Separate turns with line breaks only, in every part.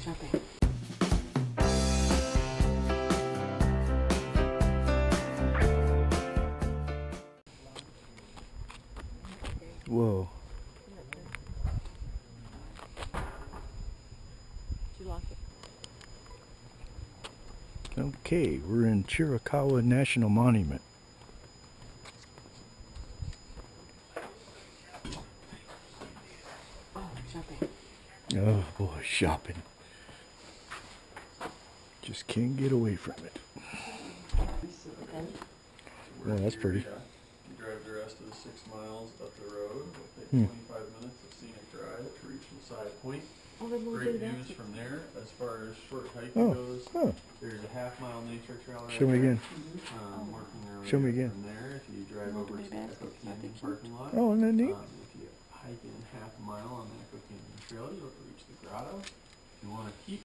shopping.
Whoa.
Did you lock it?
Okay, we're in Chiricahua National Monument.
Oh, shopping.
Oh boy, shopping. Just can't get away from it. Oh, that's pretty.
You drive the rest of the 6 miles up the road. It'll take 25 minutes of scenic drive to reach the side point.
Oh, then we'll
Great
do that.
views from there. As far as short hiking goes, there's a half-mile nature trail right
Show me
there.
again.
Working our way
Show me
up
again.
from there, if you drive over to the Echo Canyon parking lot.
Oh, isn't that neat?
If you hike in half a mile on the Echo Canyon Trail, you'll reach the grotto. If you want to keep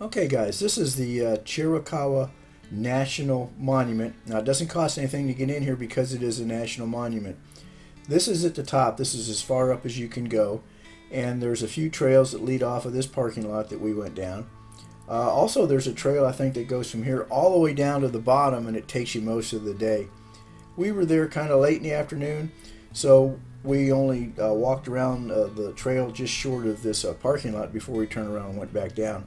Okay guys, this is the Chiricahua National Monument. Now it doesn't cost anything to get in here because it is a national monument. This is at the top. This is as far up as you can go. And there's a few trails that lead off of this parking lot that we went down. Also, there's a trail I think that goes from here all the way down to the bottom, and it takes you most of the day. We were there kind of late in the afternoon, so we only walked around the trail just short of this parking lot before we turned around and went back down.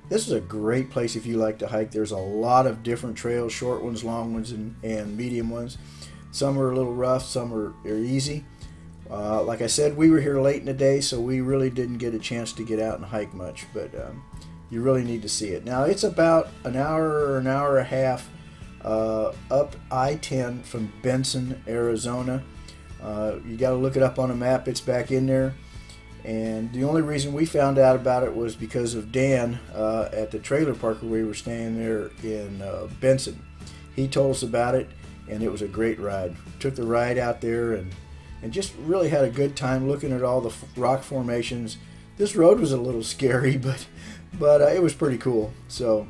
This is a great place if you like to hike. There's a lot of different trails, short ones, long ones, and medium ones. Some are a little rough, some are easy. Like I said, we were here late in the day, so we really didn't get a chance to get out and hike much, but you really need to see it. Now, it's about an hour or an hour and a half up I-10 from Benson, Arizona. You got to look it up on a map. It's back in there. And the only reason we found out about it was because of Dan at the trailer park where we were staying there in Benson. He told us about it, and it was a great ride. Took the ride out there and just really had a good time looking at all the rock formations. This road was a little scary, but it was pretty cool. So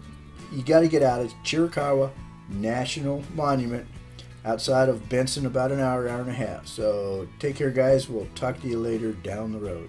you got to get out. It's Chiricahua National Monument outside of Benson, about an hour, hour and a half. So take care, guys. We'll talk to you later down the road.